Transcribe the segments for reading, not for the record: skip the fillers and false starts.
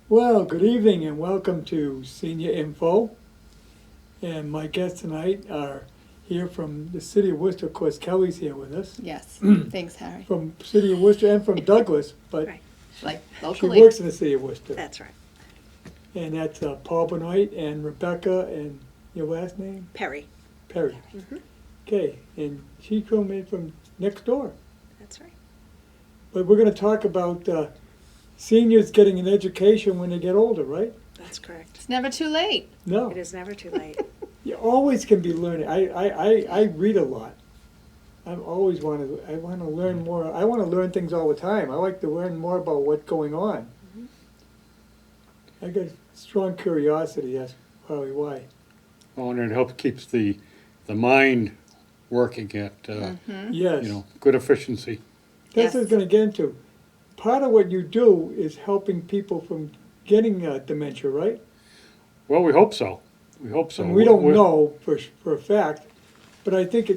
Well, good evening and welcome to Senior Info. And my guests tonight are here from the city of Worcester. Of course, Kelly's here with us. Yes, thanks, Harry. From city of Worcester and from Douglas, but Right. Like she locally. works in the city of Worcester. That's right. And that's Paul Benoit and Rebecca and your last name? Perry. Perry. Mhm. Okay, and she came in from next door. That's right. But we're going to talk about seniors getting an education when they get older, right? That's correct. It's never too late. No. It is never too late. You always can be learning. I read a lot. I always want to learn more. I want to learn things all the time. I like to learn more about what's going on. I got strong curiosity. That's probably why. Oh, and it helps keeps the mind working at Yes. good efficiency. That's what I Yes. was going to get into. Part of what you do is helping people from getting dementia, right? Well, we hope so. We hope so. And we don't We're- know for a fact, but I think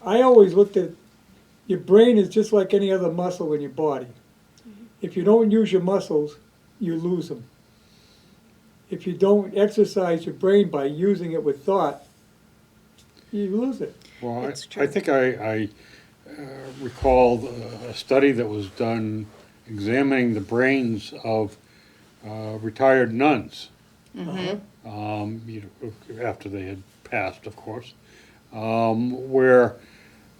I always looked at your brain is just like any other muscle in your body. If you don't use your muscles, you lose them. If you don't exercise your brain by using it with thought, you lose it. Well, It's I true. think I recall a study that was done examining the brains of retired nuns. Uh-huh. After they had passed, of course, where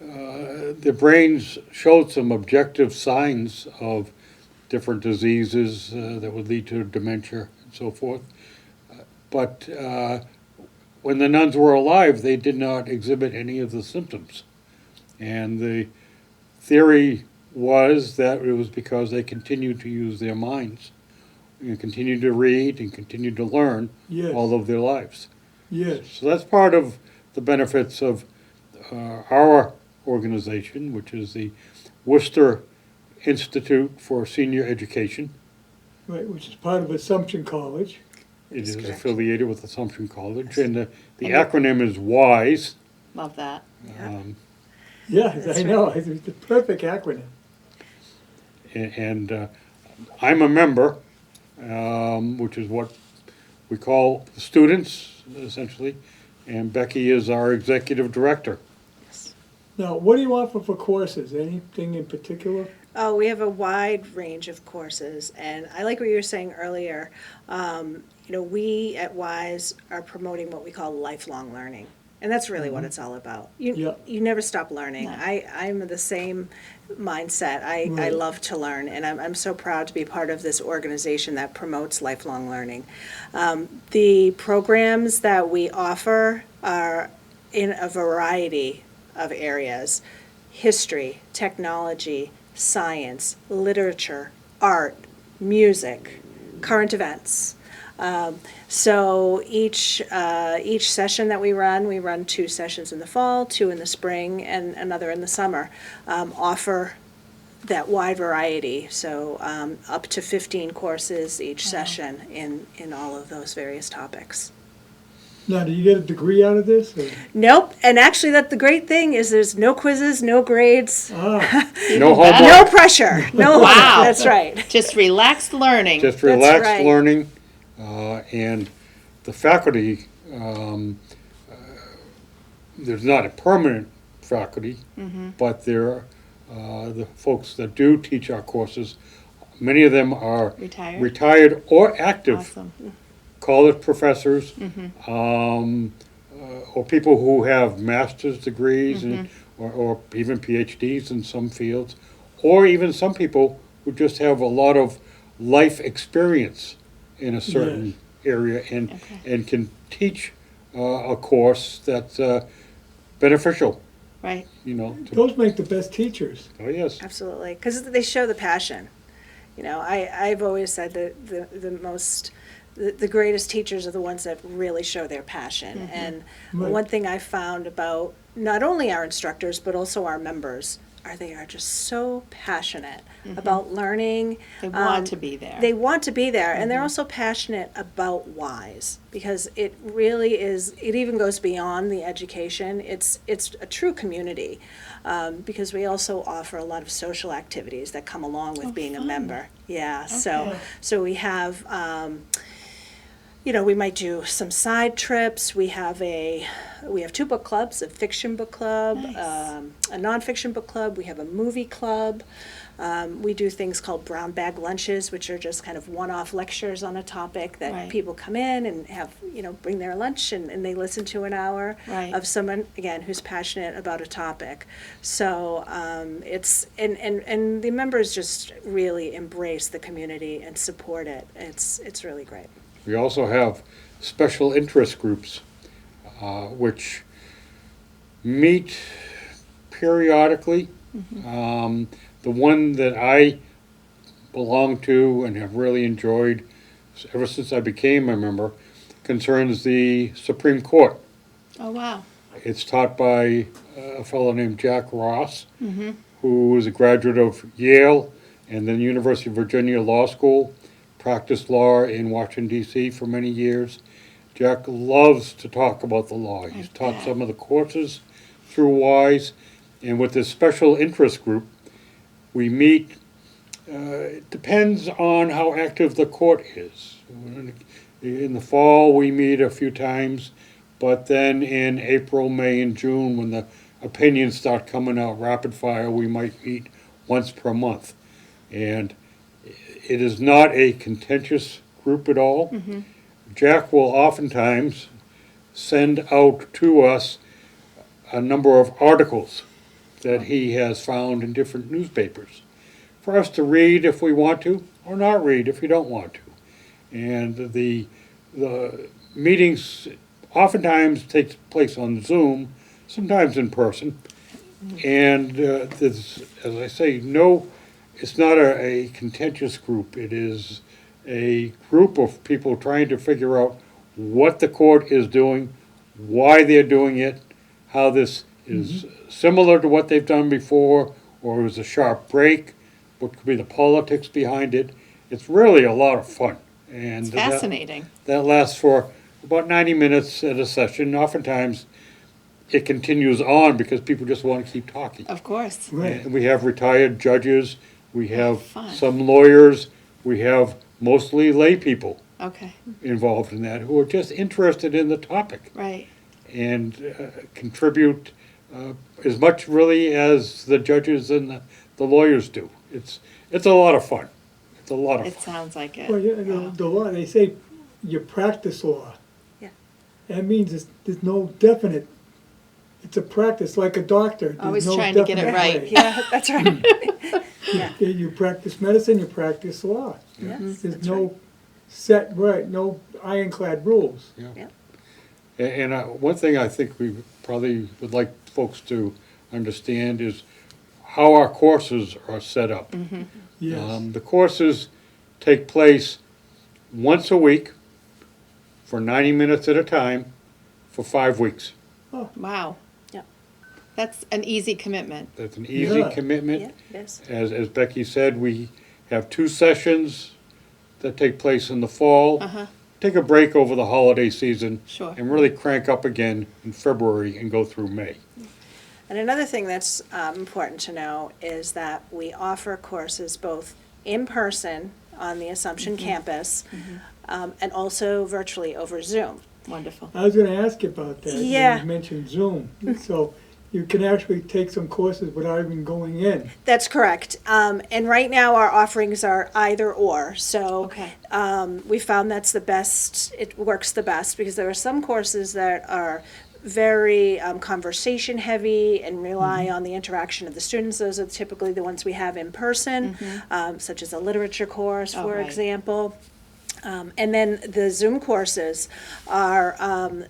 their brains showed some objective signs of different diseases that would lead to dementia and so forth. But when the nuns were alive, they did not exhibit any of the symptoms. And the theory was that it was because they continued to use their minds and continued to read and continued to learn Yes. all of their lives. Yes. So that's part of the benefits of our organization, which is the Worcester Institute for Senior Education. Right, which is part of Assumption College. It is correct. affiliated with Assumption College, Yes. and the And the- acronym is WISE. Love that. Yeah. Yes, That's I know. It's the perfect acronym. And I'm a member, which is what we call students, essentially, and Becky is our executive director. Yes. Now, what do you offer for courses? Anything in particular? Oh, we have a wide range of courses, and I like what you were saying earlier. We at WISE are promoting what we call lifelong learning, and that's really what it's all about. Yeah. You never stop learning. No. I'm the same mindset. I Right. love to learn, and I'm so proud to be part of this organization that promotes lifelong learning. The programs that we offer are in a variety of areas: history, technology, science, literature, art, music, current events. So each session that we run 2 sessions in the fall, 2 in the spring, and another in the summer, offer that wide variety. So up to 15 courses each session in all of those various topics. Now, do you get a degree out of this? Or? Nope, and actually the great thing is there's no quizzes, no grades, Ah, No Even better. homework. no pressure, no, Wow. that's right. Just relaxed learning. Just That's relaxed right. learning, and the faculty, there's not a permanent faculty, but there are the folks that do teach our courses. Many of them are Retired. retired or active Awesome. college professors, or people who have master's degrees or even PhDs in some fields, or even some people who just have a lot of life experience in a certain area and can teach a course that's beneficial, Right. those make the best teachers. Oh, yes. Absolutely, because they show the passion. I've always said that the greatest teachers are the ones that really show their passion. And Right. one thing I found about not only our instructors, but also our members, they are just so passionate about learning. They want to be there. They want to be there, and they're also passionate about whys, because it really is, it even goes beyond the education. It's a true community, because we also offer a lot of social activities that come along with being a member. Yeah, so we have, we might do some side trips. We have 2 book clubs, a fiction book club, Nice. a nonfiction book club. We have a movie club. We do things called brown bag lunches, which are just kind of one-off lectures on a topic that Right. people come in and have, bring their lunch and they listen to an hour Right. of someone, again, who's passionate about a topic. So and the members just really embrace the community and support it. It's really great. We also have special interest groups, which meet periodically. The one that I belong to and have really enjoyed ever since I became a member concerns the Supreme Court. Oh, wow. It's taught by a fellow named Jack Ross, who was a graduate of Yale and then University of Virginia Law School, practiced law in Washington, D.C. for many years. Jack loves to talk about the law. He's taught some of the courses through WISE, and with this special interest group, we meet. It depends on how active the court is. In the fall, we meet a few times, but then in April, May, and June, when the opinions start coming out rapid fire, we might meet once per month. And it is not a contentious group at all. Jack will oftentimes send out to us a number of articles that he has found in different newspapers for us to read if we want to, or not read if we don't want to. And the meetings oftentimes take place on Zoom, sometimes in person. And there's, as I say, it's not a contentious group. It is a group of people trying to figure out what the court is doing, why they're doing it, how this is similar to what they've done before, or is a sharp break, what could be the politics behind it. It's really a lot of fun. And It's fascinating. that lasts for about 90 minutes at a session. Oftentimes, it continues on because people just want to keep talking. Of course. Right. And we have retired judges, we have fun. some lawyers, we have mostly lay people Okay. involved in that who are just interested in the topic Right. and contribute as much really as the judges and the lawyers do. It's a lot of fun. It's a lot of It fun. sounds like it. Well, Wow. the law, they say you practice law. Yeah. That means there's no definite, it's a practice, like a doctor. There's Always no trying to get it definite right. way. Yeah, that's right. You practice medicine, you practice law. Yes, There's that's no set, no ironclad rules. Yeah. And one thing I think we probably would like folks to understand is how our courses are set up. Yes. The courses take place once a week for 90 minutes at a time for 5 weeks. Wow. Yeah. That's an easy commitment. That's an easy Yeah. commitment. Yeah, it is. As Becky said, we have 2 sessions that take place in the fall. Uh-huh. Take a break over the holiday season. Sure. And really crank up again in February and go through May. And another thing that's important to know is that we offer courses both in person on the Assumption campus and also virtually over Zoom. Wonderful. I was gonna ask you about that. Yeah. You mentioned Zoom. So you can actually take some courses without even going in. That's correct. And right now, our offerings are either or. So Okay. we found that's the best, it works the best, because there are some courses that are very conversation heavy and rely on the interaction of the students. Those are typically the ones we have in person, such as a literature course, Oh, for right. example. And then the Zoom courses are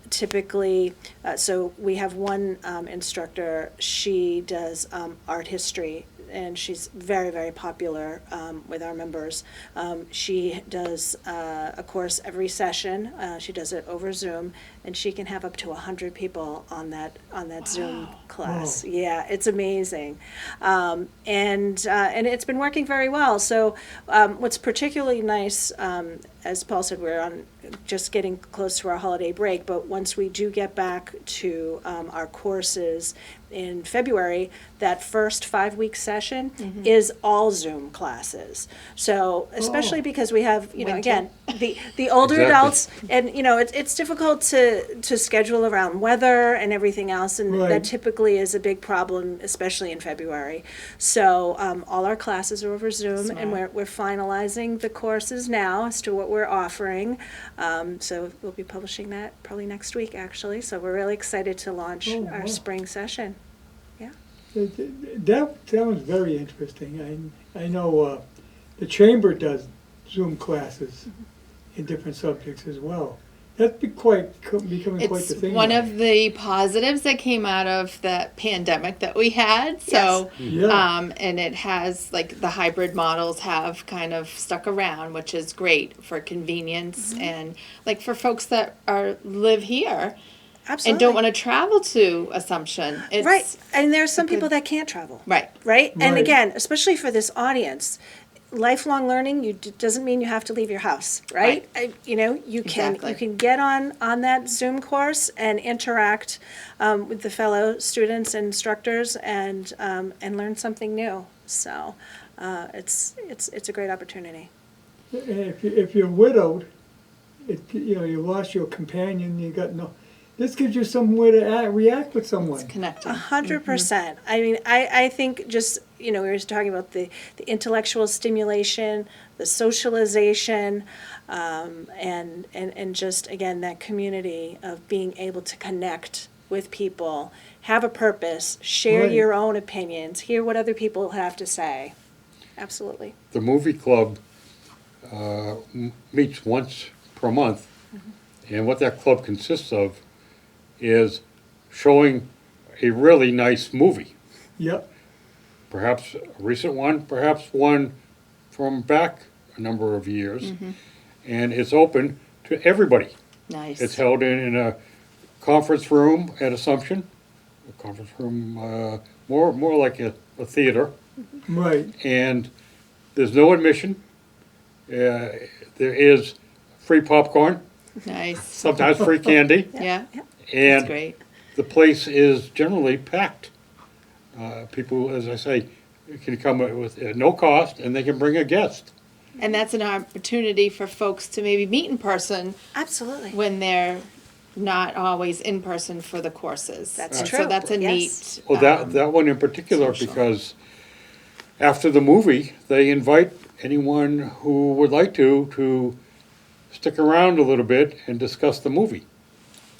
typically, so we have one instructor, she does art history and she's very, very popular with our members. She does a course every session. She does it over Zoom, and she can have up to 100 people on that Zoom class. Wow. Yeah, it's amazing, and it's been working very well. So what's particularly nice, as Paul said, we're on just getting close to our holiday break, but once we do get back to our courses in February, that first 5-week session is all Zoom classes. So especially because we have, Winter. again, the older Exactly. adults, and it's difficult to schedule around weather and everything else, and Right. that typically is a big problem, especially in February. So all our classes are over Zoom, and Smart. we're finalizing the courses now as to what we're offering. So we'll be publishing that probably next week, actually. So we're really excited to launch Oh, our wow. spring session. That sounds very interesting. I know the chamber does Zoom classes in different subjects as well. That's becoming quite It's the thing. one now. of the positives that came out of the pandemic that we had. So, Yeah. and it has, like, the hybrid models have kind of stuck around, which is great for convenience and, like, for folks that live here Absolutely. and don't want to travel to Assumption. It's, Right, and there's some a good- people that can't travel. Right. Right? And Right. again, especially for this audience, lifelong learning doesn't mean you have to leave your house, right? You Exactly. can get on that Zoom course and interact with the fellow students and instructors and learn something new. So it's a great opportunity. And if you're widowed, you lost your companion, you got no. This gives you some way to react with someone. connected. 100%. I mean, I think just, we were talking about the intellectual stimulation, the socialization, and just, again, that community of being able to connect with people, have a purpose, share Right. your own opinions, hear what other people have to say. Absolutely. The movie club meets once per month, and what that club consists of is showing a really nice movie. Yep. Perhaps a recent one, perhaps one from back a number of years. And it's open to everybody. Nice. It's held in a conference room at Assumption, a conference room, more like a theater. Right. And there's no admission. There is free popcorn, Nice. sometimes free candy, Yeah. That's and great. the place is generally packed. People, as I say, can come with no cost, and they can bring a guest. And that's an opportunity for folks to maybe meet in person Absolutely. when they're not always in person for the courses. That's And true. So that's a Yes. neat. Well, that one in particular, social. because after the movie, they invite anyone who would like to stick around a little bit and discuss the movie.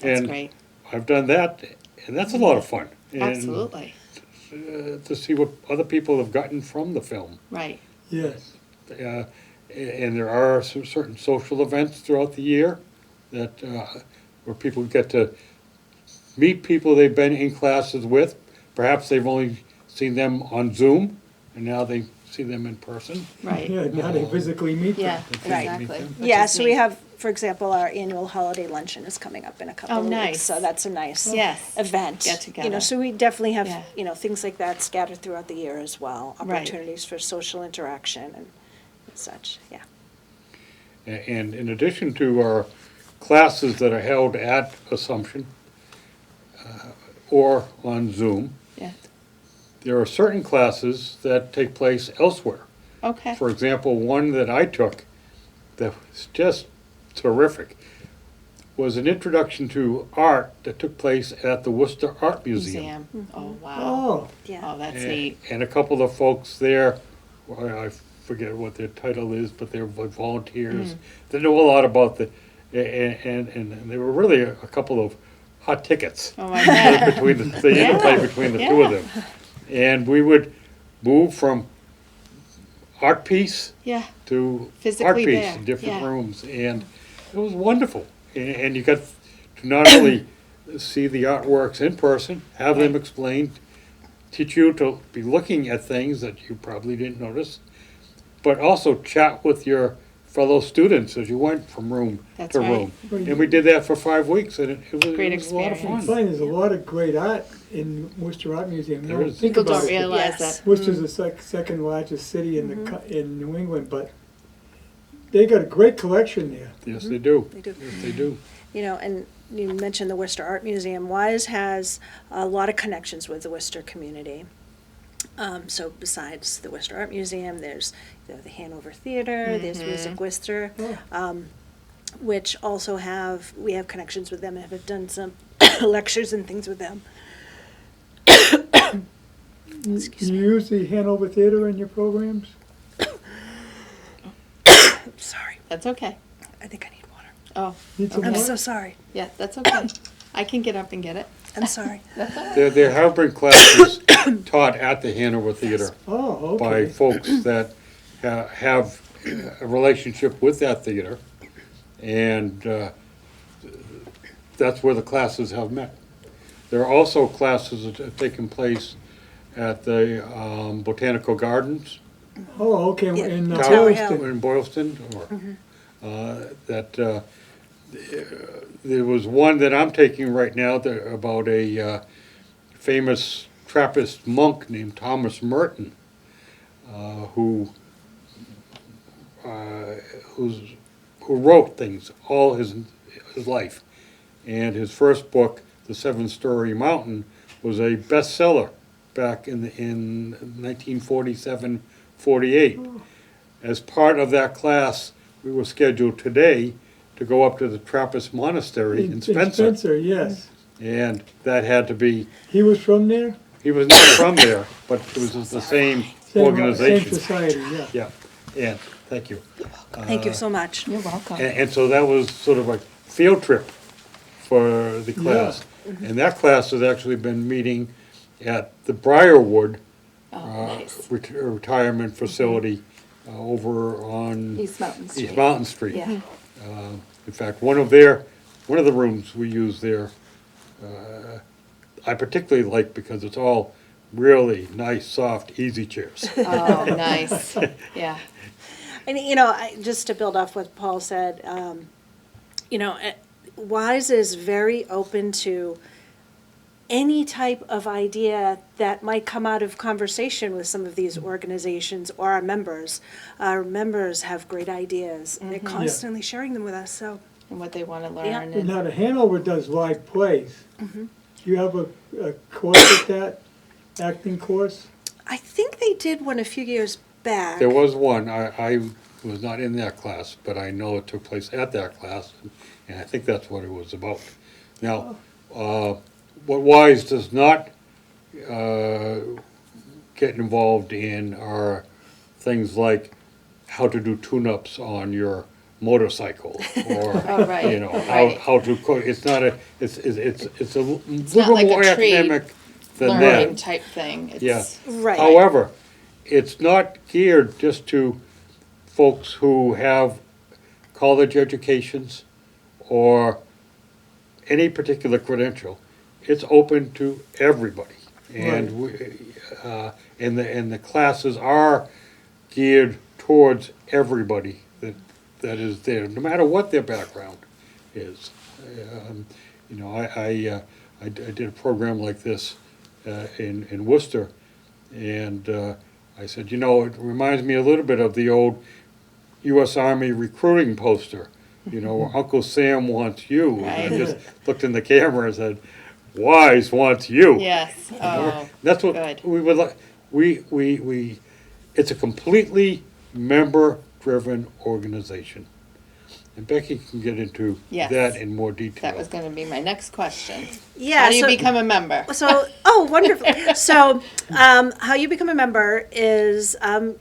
That's And great. I've done that, and that's a lot of fun. And, Absolutely. to see what other people have gotten from the film. Right. Yes. And there are certain social events throughout the year that where people get to meet people they've been in classes with. Perhaps they've only seen them on Zoom, and now they see them in person. Right. Yeah, now they physically meet them. Yeah, Right. exactly. Which Yeah, is so we neat. have, for example, our annual holiday luncheon is coming up in a couple Oh, of weeks. nice. So that's a nice Yes. event. Get together. So we definitely have, Yeah. things like that scattered throughout the year as well. Right. Opportunities for social interaction and such, yeah. And in addition to our classes that are held at Assumption or on Zoom, Yeah. there are certain classes that take place elsewhere. Okay. For example, one that I took that was just terrific was an introduction to art that took place at the Worcester Art Museum. Museum. Oh, wow. Oh, Yeah. Oh, that's And- neat. And a couple of folks there, well, I forget what their title is, but they're like volunteers. They know a lot about the, and they were really a couple of hot tickets. Oh, I bet. Between the interplay between the two of them. And we would move from art piece Yeah. to art Physically piece there, in different yeah. rooms, and it was wonderful. And you got to not only see the artworks in person, have them Right. explained teach you to be looking at things that you probably didn't notice, but also chat with your fellow students as you went from room That's to right. room. And we did that for 5 weeks, and Great it was a lot of experience. I fun. find there's a lot of great art in Worcester Art Museum. There is. Think People about don't it. realize Yes. that. Worcester's the second largest city in in New England, but they got a great collection there. Yes, they do. They do. Yes, they do. You know, and you mentioned the Worcester Art Museum. WISE has a lot of connections with the Worcester community. So besides the Worcester Art Museum, there's the Hanover Theater, there's Music Worcester, which also we have connections with them and have done some lectures and things with them. You use the Hanover Theater in your programs? Sorry, That's okay. I think I need water. Oh, Need some I'm more? so sorry. yeah, that's okay. I can get up and get it. I'm sorry. There have been classes taught at the Hanover Theater Oh, by okay. folks that have a relationship with that theater, and that's where the classes have met. There are also classes that have taken place at the Botanical Gardens, Oh, okay, Yeah, in Tower Boylston. Hill. in Boylston, or there was one that I'm taking right now about a famous Trappist monk named Thomas Merton, who wrote things all his life, and his first book, The Seven-Story Mountain, was a bestseller back in 1947-48. As part of that class, we were scheduled today to go up to the Trappist Monastery in Spencer, yes. and that had to be. He was from there? He was not from there, but it was the same Same organization. society, yeah. Yeah, and thank you. Thank you so much. You're welcome. And so that was sort of a field trip for the class. And that class has actually been meeting at the Briarwood Oh, nice. retirement facility over on East Mountain Street. East Mountain Street. Yeah. In fact, one of the rooms we use there, I particularly like because it's all really nice, soft, easy chairs. Oh, nice. Yeah. And, just to build off what Paul said, WISE is very open to any type of idea that might come out of conversation with some of these organizations or our members. Our members have great ideas, and they're constantly sharing them with us, so. And what they want to Yeah. learn. And And now the Hanover does live plays. Do you have a course at that, acting course? I think they did one a few years back. There was one, I was not in that class, but I know it took place at that class, and I think that's what it was about. Now, what WISE does not get involved in are things like how to do tune-ups on your motorcycle, or, Oh, right, right. how to cook. It's not it's a not little like a more trade academic than learning that. type thing. It's, Yeah. Right. However, it's not geared just to folks who have college educations or any particular credential. It's open to everybody, and and the classes are geared towards everybody that is there, no matter what their background is. I did a program like this in Worcester, and I said, it reminds me a little bit of the old U.S. Army recruiting poster, where Uncle Sam wants you. And I Right. just looked in the camera and said, WISE wants you. yes. Oh, That's what good. we would like. We it's a completely member-driven organization. And Becky can get into Yes. that in more detail. that was going to be my next question. Yeah. How do you so- become a member? So, wonderful. So, how you become a member is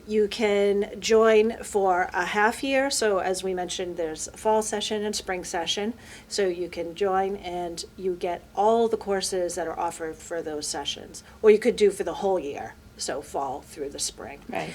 you can join for a half year. So, as we mentioned, there's a fall session and spring session. So, you can join and you get all the courses that are offered for those sessions. Or you could do for the whole year, so fall through the spring. Right.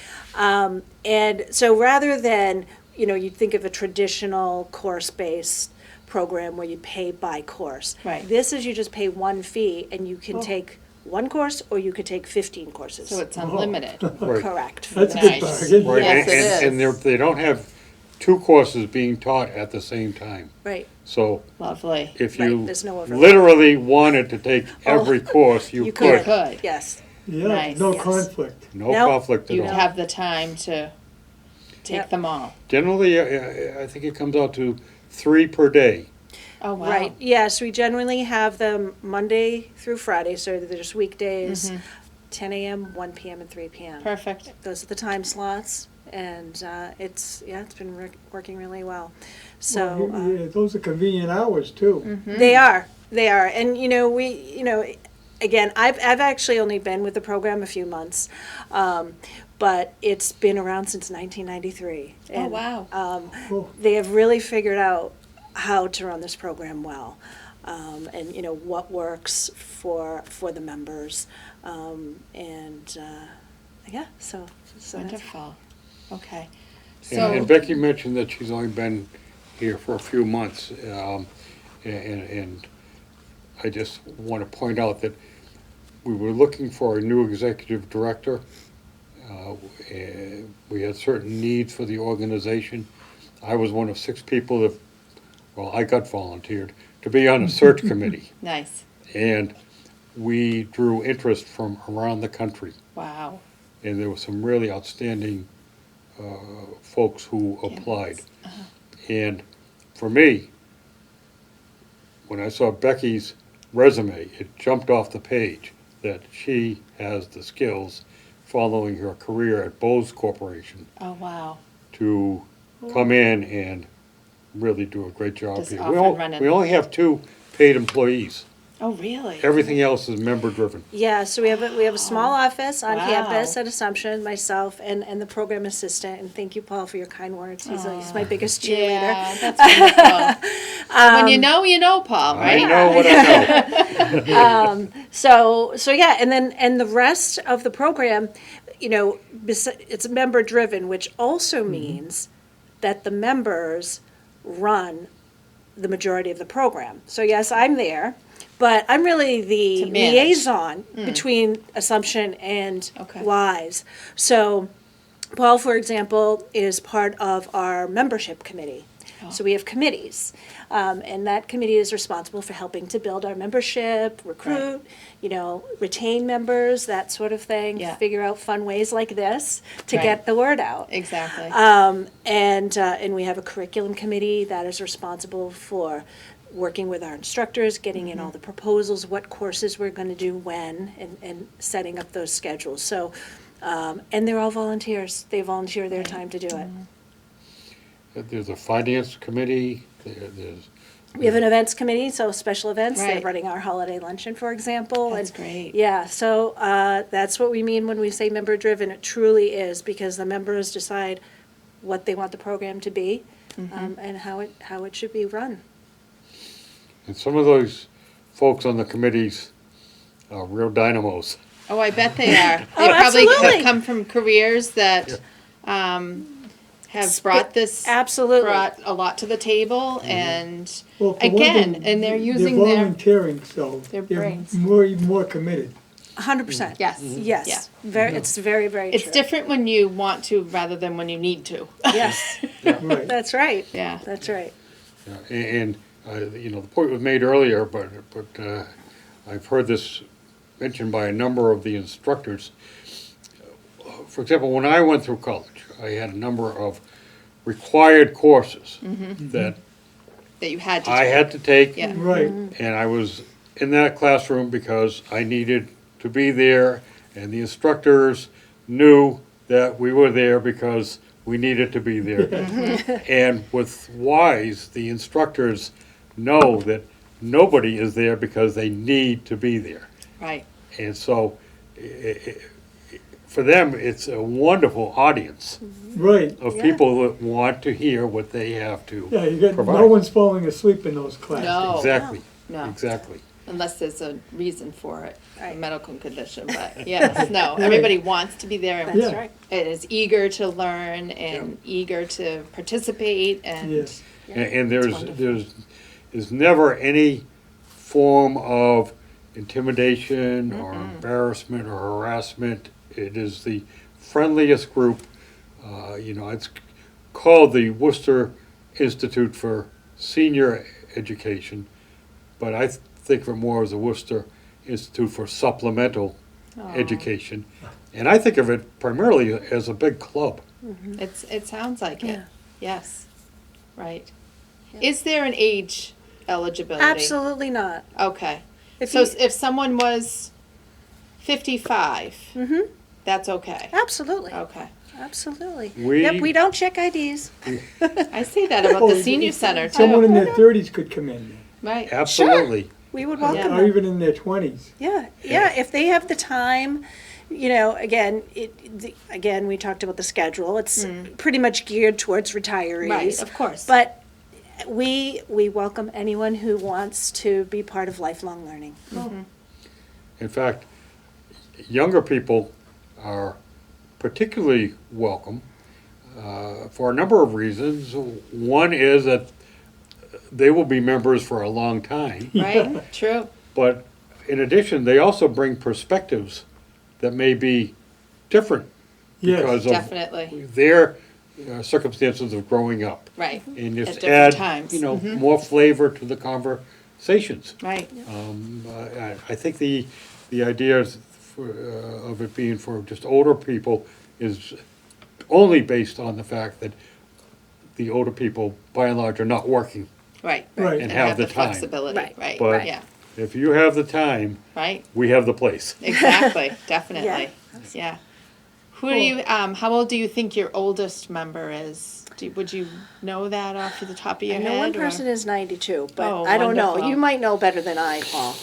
And so, rather than, you'd think of a traditional course-based program where you pay by course. Right. This is you just pay one fee and you can take one course, or you could take 15 courses. So it's unlimited. Right. Correct. for That's a the good Nice. bargain. Right, Yes, it and is. they don't have two courses being taught at the same time. Right, So Lovely. if Right, you there's no overlap. literally wanted to take Oh, every course, you you could. Could. yes. Yeah, Nice. no Yes. conflict. No Nope. conflict at You'd all. have the time to take Yep. them all. Generally, I think it comes out to 3 per day. Oh, wow. Right, yes, we generally have them Monday through Friday, so they're just weekdays, 10 a.m., 1 p.m., and 3 p.m. Perfect. Those are the time slots, and it's been working really well. So, Well, yeah, those are convenient hours too. they are, and again, I've actually only been with the program a few months, but it's been around since 1993. Oh, And, wow. Oh, they have really figured out how to run this program well, and what works for the members, and yeah, so that's, Wonderful. Okay. And So, Becky mentioned that she's only been here for a few months, and I just want to point out that we were looking for a new executive director. And we had certain needs for the organization. I was one of 6 people that, well, I got volunteered to be on a search committee, nice. and we drew interest from around the country. Wow. And there were some really outstanding folks who applied. And for me, when I saw Becky's resume, it jumped off the page that she has the skills following her career at Bose Corporation Oh, wow. to come in and really do a great job Just here. off and running. We only have 2 paid employees. Oh, really? Everything else is member-driven. yeah. So we have a small office on Wow. campus at Assumption, myself and the program assistant. And thank you, Paul, for your kind words. He's my biggest cheerleader. Yeah, that's wonderful. When you know, Paul, right? I know what I know. So yeah, and the rest of the program, it's member driven, which also means that the members run the majority of the program. So yes, I'm there, but I'm really the To manage. liaison between Assumption and Okay. WISE. So Paul, for example, is part of our membership committee. So we have committees, and that committee is responsible for helping to build our membership, recruit, retain members, that sort of thing. Yeah. Figure out fun ways like this to Right. get the word out. Exactly. And we have a curriculum committee that is responsible for working with our instructors, getting in all the proposals, what courses we're going to do when, and setting up those schedules. So, and they're all volunteers. They volunteer their time to do it. There's a finance committee, there's, We have an events committee, so special events. They're Right. running our holiday luncheon, for example. That's and great. Yeah, so that's what we mean when we say member-driven. It truly is, because the members decide what they want the program to be, and how it should be run. and some of those folks on the committees are real dynamos. Oh, I bet they are. They Oh, probably absolutely. have come from careers that have brought Absolutely. brought a lot to the table, and well, for one again, thing, and they're using their volunteering, so their they're brains. more committed. 100%. yes, Yes. Yeah. Very. It's very, very It's true. different when you want to rather than when you need to. Yes, Right. that's right. Yeah. That's right. Yeah, and the point was made earlier, but I've heard this mentioned by a number of the instructors. For example, when I went through college, I had a number of required courses that That you had to. I take. had to take, Yeah. Right, and I was in that classroom because I needed to be there, and the instructors knew that we were there because we needed to be there. And with WISE, the instructors know that nobody is there because they need to be there. Right. And so, for them, it's a wonderful audience right. of Yeah. people that want to hear what they have to Yeah, you got, provide. no one's falling asleep in those classes. No. Exactly, No. exactly. Unless there's a reason for it, a Right. medical condition. But yes, no. Right. Everybody wants to be there and That's Yeah. right. is eager to learn and eager to participate. And Yes. And wonderful. there's never any form of intimidation or embarrassment or harassment. It is the friendliest group. It's called the Worcester Institute for Senior Education, but I think of it more as the Worcester Institute for Supplemental Education. And I think of it primarily as a big club. It sounds like it. Yeah. Yes. Right. Yeah. Is there an age eligibility? Absolutely not. Okay. If So you- if someone was 55, Mhm. that's okay. Absolutely. Okay. Absolutely. We- Yep, we don't check IDs. I see that about Oh, the senior center Someone in too. their thirties could come in, Right. Absolutely. We would Yeah. welcome or them. even in their twenties. Yeah, yeah, if they have the time, again, again, we talked about the schedule. It's pretty much geared towards retirees. Right, of course. But we welcome anyone who wants to be part of lifelong learning. In fact, younger people are particularly welcome for a number of reasons. One is that they will be members for a long time, Right. True. but in addition, they also bring perspectives that may be different Yes, because of Definitely. their circumstances of growing up. Right. And just At different add, times. more flavor to the conversations. Right. I think the idea of it being for just older people is only based on the fact that the older people, by and large, are not working. Right. Right. And have the time. flexibility. Right. Right. But Yeah. if you have the time, Right. we have the place. Exactly. Definitely. Yeah. Yeah. Who do you? How old do you think your oldest member is? Would you know that off the top of your I head? know one or- person is 92, but Oh, I don't know. wonderful. You might know better than I, Paul.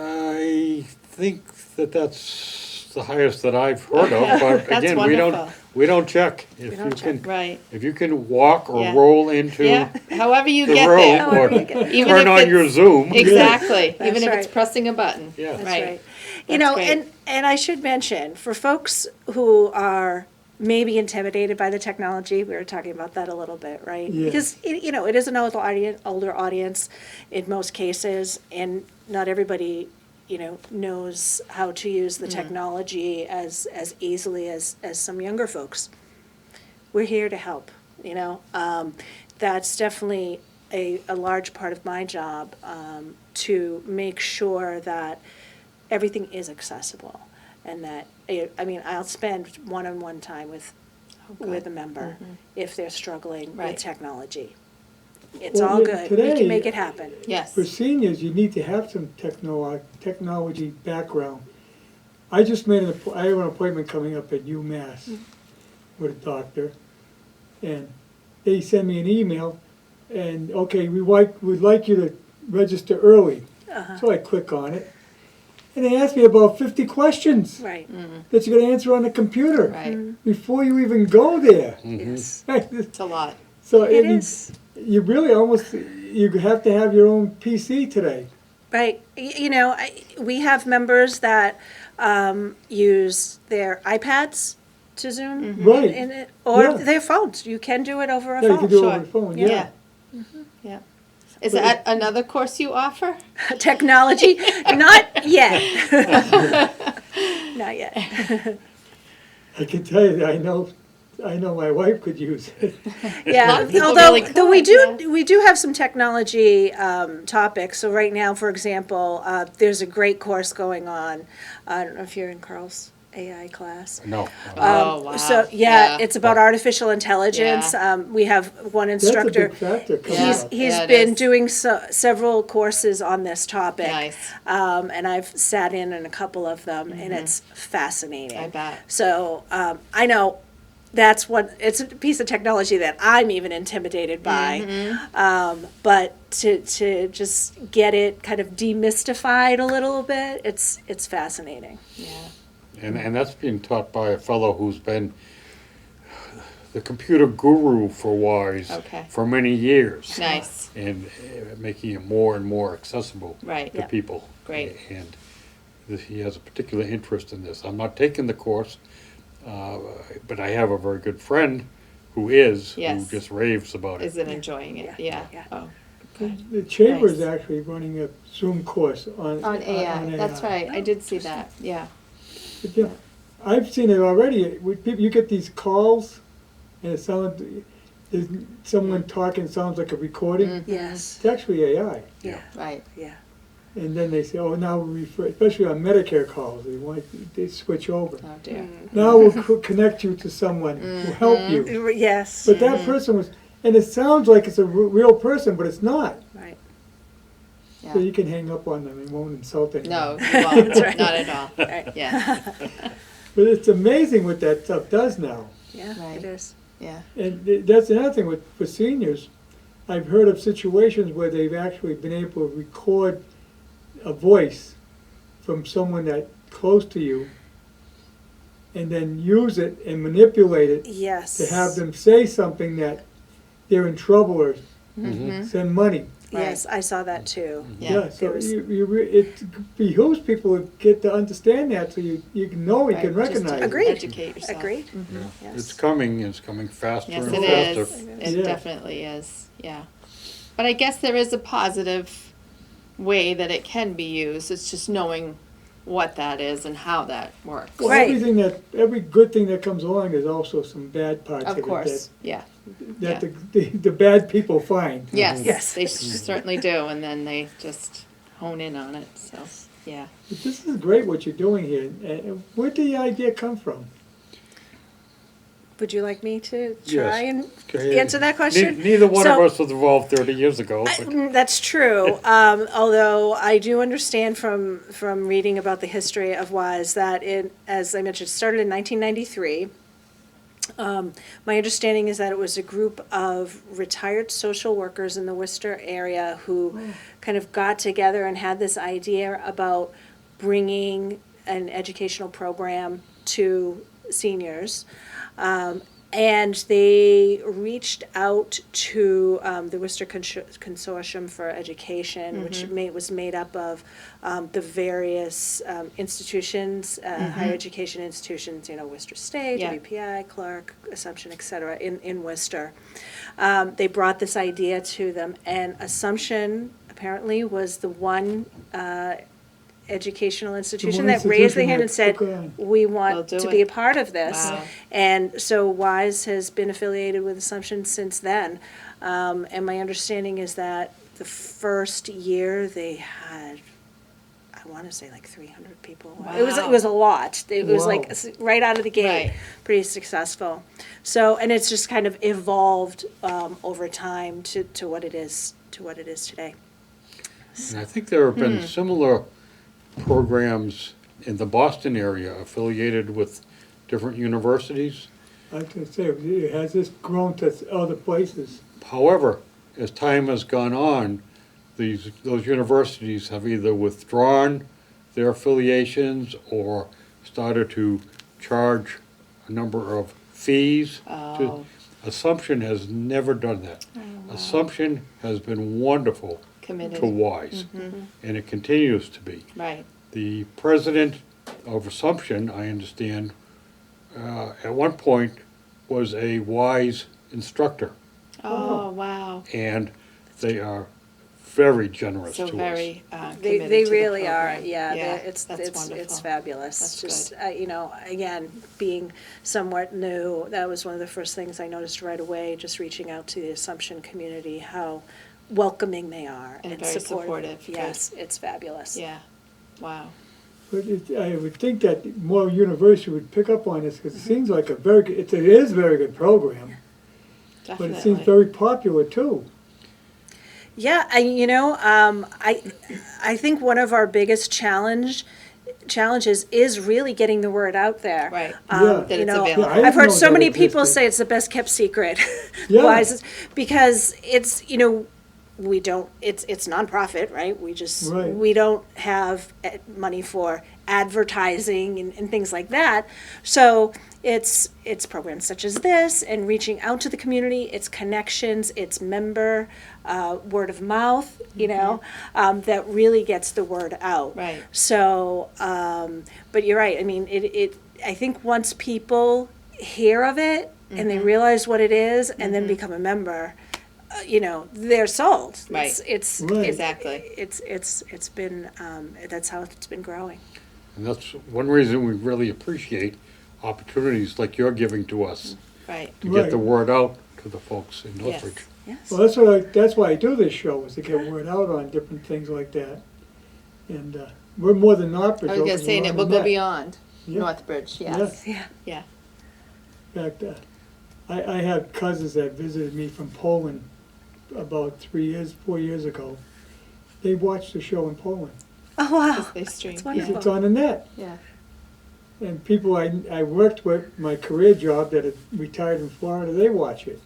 I think that's the highest that I've heard of, but That's again, wonderful. we don't check. If don't you can, Right. if you can walk or Yeah. roll into Yeah. However you the get room there. or However you get Even turn if on it's- your Zoom. Exactly. That's Even if it's right. pressing a button. Yeah. That's Right. right. That's great. And I should mention, for folks who are maybe intimidated by the technology, we were talking about that a little bit, right? Yeah. Because, it is an older audience in most cases, and not everybody, knows how to use the technology as easily as some younger folks. We're here to help, That's definitely a large part of my job, to make sure that everything is accessible, and that, I'll spend one-on-one time with a member if they're struggling Right. with technology. It's Well, all yeah, good. We today- can make it happen. Yes. For seniors, you need to have some technology background. I just I have an appointment coming up at UMass with a doctor, and they send me an email, and, okay, we'd like you to register early. So I click on it, and they ask me about 50 questions Right. that you're gonna answer on the computer Right. before you even go there. Yes. It's a lot. So, It I mean, is. you really you have to have your own PC today. Right. We have members that use their iPads to Zoom. Right. Or Yeah. their phones. You can do it over a Yeah, you phone. can do it Sure. over the phone, Yeah. yeah. Yeah. Is that another course you offer? Technology, not yet. Not yet. I can tell you, that I know my wife could use it. Yeah, people although really though we could, do we do have some technology topics. So right now, for example, there's a great course going on. I don't know if you're in Carl's AI class. No. Oh, wow. So Yeah. it's about artificial intelligence. Yeah. We have one That's a instructor. big factor coming Yeah. up. He's Yeah, it been is. doing several courses on this topic. Nice. And I've sat in a couple of them, and it's fascinating. I bet. So I know it's a piece of technology that I'm even intimidated by. But to just get it kind of demystified a little bit, it's fascinating. Yeah. And that's being taught by a fellow who's been the computer guru for WISE Okay. for many years. Nice. And making it more and more accessible Right. to Yeah. people. Great. And he has a particular interest in this. I'm not taking the course, but I have a very good friend who is, Yes. who just raves about it. Isn't enjoying it. Yeah. Yeah. Yeah. Oh, The chamber's Nice. actually running a Zoom course on. On AI, that's right, I did see that, yeah. But, yeah, I've seen it already, with people, you get these calls, and it sounds, there's someone talking, sounds like a recording. Yes, It's actually AI. yeah, Right, yeah. And then they say, oh, now we refer, especially on Medicare calls, they switch over. oh dear. Now we'll connect you to someone who'll help you. Yes, But that person was, and it sounds like it's a real person, but it's not. right. Yeah. So you can hang up on them, it won't insult anyone. No, you won't, That's right. not at all, Right. yeah, But it's amazing what that stuff does now. Yeah, Right. it is. yeah. And that's another thing with, for seniors. I've heard of situations where they've actually been able to record a voice from someone that close to you and then use it and manipulate it Yes. to have them say something that they're in trouble or Mm-hmm. send money. Yes, I saw that too. Yeah. So There was- it behooves people to get to understand that so you can know, you can Right, just to recognize it. Agreed. Educate yourself. Agreed. Yeah. Yes. It's coming faster Yes, and it faster. is. It Yeah. definitely is, yeah. But I guess there is a positive way that it can be used. It's just knowing what that is and how that works. Well, Right. every good thing that comes along, there's also some bad parts of Of it course, yeah. that the bad people find. Yes, Yes. they certainly do, and then they just hone in on it, so, yeah. But this is great what you're doing here. Where did the idea come from? Would you like me to Yes. try and Okay. answer that question? Neither one of So- us was involved 30 years ago, but That's true. Although I do understand from reading about the history of WISE that it, as I mentioned, started in 1993. My understanding is that it was a group of retired social workers in the Worcester area who kind of got together and had this idea about bringing an educational program to seniors. And they reached out to the Worcester Consortium for Education, which was made up of the various institutions, higher education institutions, Worcester State, Yeah. WPI, Clark, Assumption, et cetera, in Worcester. They brought this idea to them, and Assumption apparently was the one educational institution that raised their hand and said, we We'll want do to be it. a part of this. Wow. And so WISE has been affiliated with Assumption since then. And my understanding is that the first year they had, I want to say like 300 people. It Wow. was a lot. It was like Wow. right out of the gate, Right. pretty successful. So, and it's just kind of evolved over time to what it is today. and I think there have been similar programs in the Boston area affiliated with different universities. I was gonna say, has this grown to other places? However, as time has gone on, those universities have either withdrawn their affiliations or started to charge a number of fees. Oh. Assumption has never done that. Assumption has been wonderful Committed, to WISE, and it continues to be. right. The president of Assumption, I understand, at one point was a WISE instructor, Oh, wow. and they are very generous to So us. very They committed to the really are, program. yeah. That's It's wonderful. fabulous. That's Just, good. again, being somewhat new, that was one of the first things I noticed right away, just reaching out to the Assumption community, how welcoming they are And and very supportive. supportive, good. Yes, it's fabulous. Yeah, wow. But I would think that more universities would pick up on this, because it seems like a very good, it is a very good program, but Definitely. it seems very popular too. Yeah, I think one of our biggest challenges is really getting the word out there. Right. Yeah. That it's know, available. Yeah, I I've heard didn't so know that many people existed. say it's the best kept secret. Yeah. Why is it? Because it's, we don't, it's nonprofit, right? Right. We don't have money for advertising and things like that. So it's programs such as this and reaching out to the community, it's connections, it's member, word of mouth, that really gets the word out. Right. So, but you're right. I mean, I think once people hear of it and they realize what it is and then become a member, they're sold. Right. Right. Exactly. It's been, that's how it's been growing. And that's one reason we really appreciate opportunities like you're giving to us Right. to get the Right. word out to the folks in Yes. Northbridge. Yes. Well, that's why I do this show, is to get word out on different things like that. And, we're more than Northbridge. I was gonna say, and it will go beyond Yeah. Northbridge, yes. Yeah. Yeah. In fact, I had cousins that visited me from Poland about 4 years ago. They watched the show in Poland. Oh, wow. They stream. That's Yeah. wonderful. It's on the net. Yeah. And people I worked with, my career job that had retired in Florida, they watch it.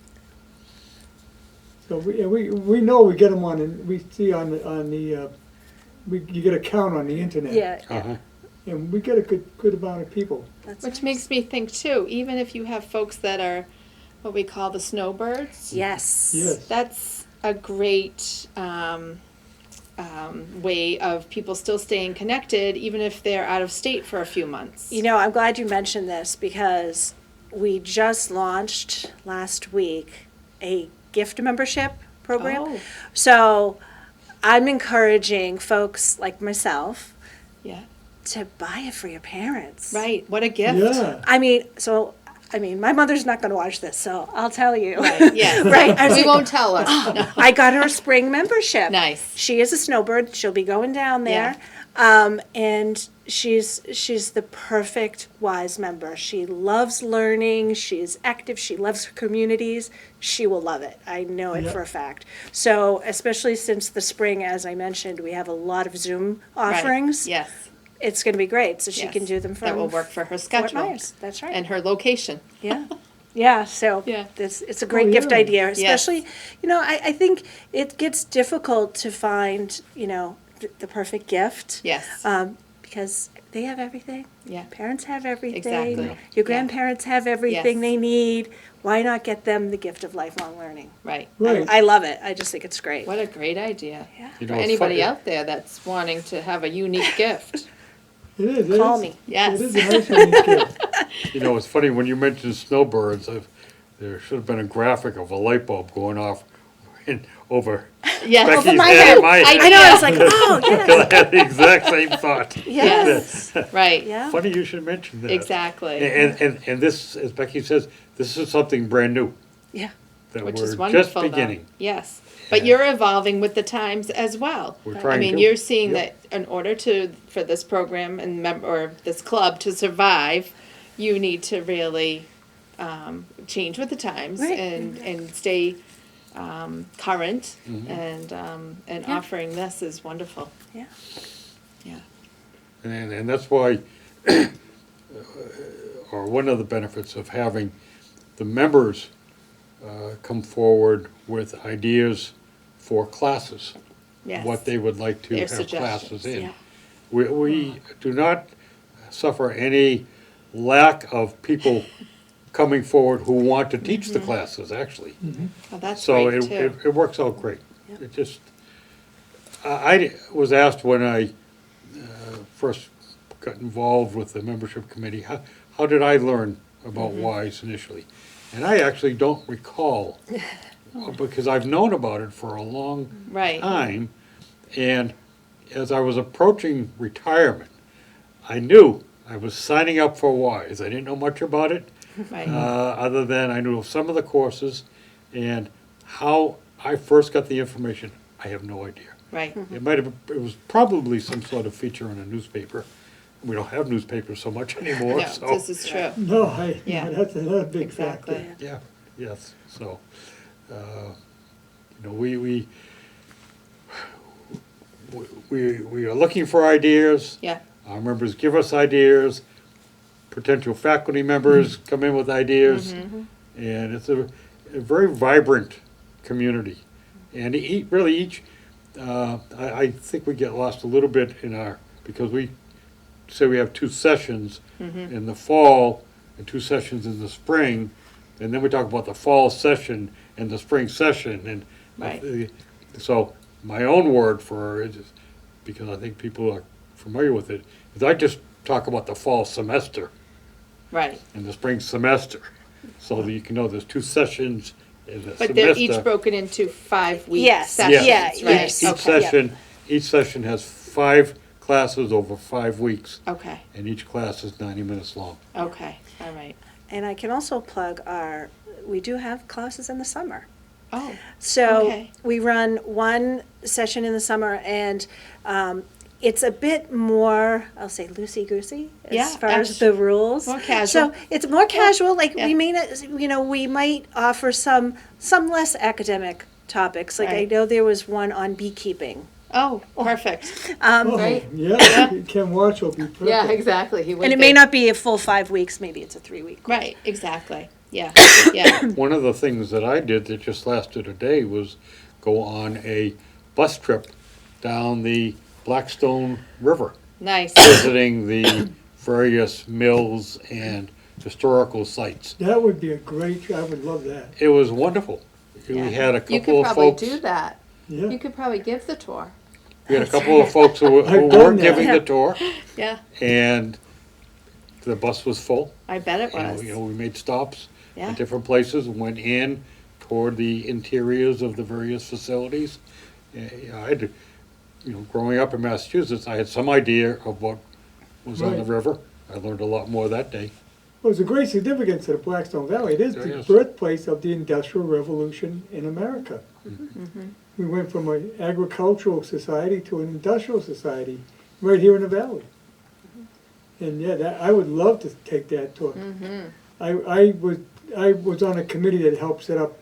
So we know we get them on, and we see on the you get a count on the internet. Yeah. Uh-huh. And we get a good amount of people. That's Which nice. makes me think too, even if you have folks that are what we call the snowbirds, Yes. Yes. that's a great way of people still staying connected, even if they're out of state for a few months. I'm glad you mentioned this because we just launched last week a gift membership program. Oh. So I'm encouraging folks like myself Yeah. to buy it for your parents. Right. What a gift. Yeah. My mother's not going to watch this, so I'll tell you. Right. Yes. Right. I was We like, won't tell her. No. I got her a spring membership. Nice. She is a snowbird. She'll be going down there. And she's the perfect WISE member. She loves learning. She's active. She loves her communities. She will love it. I know it Yeah. for a fact. So especially since the spring, as I mentioned, we have a lot of Zoom Right. offerings. Yes. It's going to be great. So she Yes. can do them from That will work for her Fort schedule Myers. That's right. and her location. Yeah. Yeah, so Yeah. it's a great Oh, gift yeah. idea, especially, I think it gets difficult to find, the perfect gift. Yes. Because they have everything. Yeah. Parents have everything. Exactly. Your Yeah. grandparents have everything Yes. they need. Why not get them the gift of lifelong learning? Right. Right. I love it. I just think it's great. What a great idea. Yeah. You For know, it's anybody funny- out there that's wanting to have a unique gift. It is. Call me. Yes. It is a nice unique gift. You know, it's funny, when you mentioned snowbirds, there should have been a graphic of a light bulb going off over Yes. Becky's Over my head head. and my I head. I know, I was like, oh, yeah. Because I had the exact same thought. Yes. Right. Yeah. Funny you should mention that. Exactly. And this, as Becky says, this is something brand new Yeah. that Which we're is wonderful, just beginning. though. Yes. But you're evolving with the times as well. We're I trying mean, to. you're seeing Yep. that in order for this program and or this club to survive, you need to really change with the times Right. and stay current Mm-hmm. and Yeah. offering this is wonderful. Yeah. Yeah. And that's why, or one of the benefits of having the members come forward with ideas for classes, Yes. what they would like to Their have suggestions, classes in. yeah. We do not suffer any lack of people coming forward who want to teach the classes, actually. Oh, that's So great too. it works out great. It just, I was asked when I first got involved with the membership committee, how did I learn about WISE initially? And I actually don't recall, because I've known about it for a long Right. time. And as I was approaching retirement, I knew I was signing up for WISE. I didn't know much about it. Right. Other than I knew of some of the courses, and how I first got the information, I have no idea. Right. It was probably some sort of feature in a newspaper. We don't have newspapers so much anymore, No, so. this is true. No, Yeah. that's another big Exactly. factor. Yeah, yes, so, we are looking for ideas. Yeah. Our members give us ideas, potential faculty members come in with ideas, and it's a very vibrant community. And each, I think we get lost a little bit because we say we have 2 sessions in the fall and 2 sessions in the spring, and then we talk about the fall session and the spring session, and Right. so my own word for it is, because I think people are familiar with it, is I just talk about the fall semester Right. and the spring semester, so that you can know there's 2 sessions in the But they're each semester. broken into 5-week Yes, sessions, yeah, right? yes. Each Okay. session has 5 classes over 5 weeks, Okay, and each class is 90 minutes long. okay, all right. And I can also plug we do have classes in the summer. Oh, So Okay. we run one session in the summer, and it's a bit more, I'll say, loosey-goosey Yeah, as far as the rules. more casual. So it's more casual, like Yeah. we may not, we might offer some less academic topics. Like I Right. know there was one on beekeeping. oh, perfect. Oh, Right. yeah, Ken Watch will be perfect. Yeah, exactly, he would And it be. may not be a full 5 weeks, maybe it's a 3-week. Right, exactly, yeah, yeah, One of the things that I did that just lasted a day was go on a bus trip down the Blackstone River, nice. visiting the various mills and historical sites. That would be a great, I would love that, It was wonderful. We Yeah. had a You couple could of probably folks. do that. yeah. You could probably give the tour. We had a couple of folks who I've were done that. giving Yeah. the tour, Yeah, and the bus was full. I bet it And, was. we made stops Yeah. at different places, went in toward the interiors of the various facilities. I had to, growing up in Massachusetts, I had some idea of what was on the Right. river. I learned a lot more that day. Well, there's a great significance to the Blackstone Valley. It is There the is. birthplace of the Industrial Revolution in America. Mm-hmm. We went from an agricultural society to an industrial society right here in the valley. And yeah, I would love to take that tour. Mm-hmm. I was on a committee that helped set up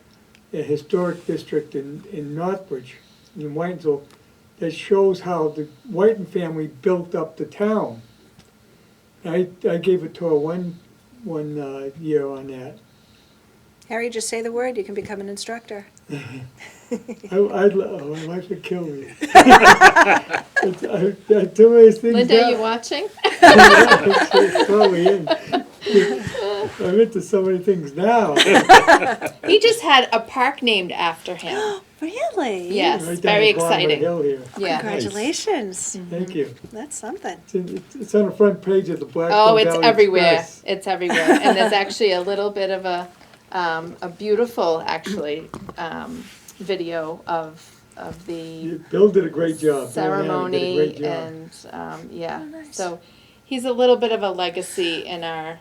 a historic district in Northbridge, in Whitensville, that shows how the Whiten family built up the town. I gave a tour one year on that. Harry, just say the word, you can become an instructor. My wife would kill me. Too many things. Linda, now. you watching? It's probably in. I'm into so many things now. He just had a park named after him. Really? Yes, Right down very the bottom of the exciting. hill here. Yeah. Congratulations. Thank you. That's something. It's on the front page of the Blackstone Oh, it's Valley everywhere. Express. It's everywhere. And there's actually a little bit of a beautiful, actually, video of the Bill did a great job. Bill and Aaron did a ceremony great job. and, yeah. Oh, nice. So he's a little bit of a legacy in our,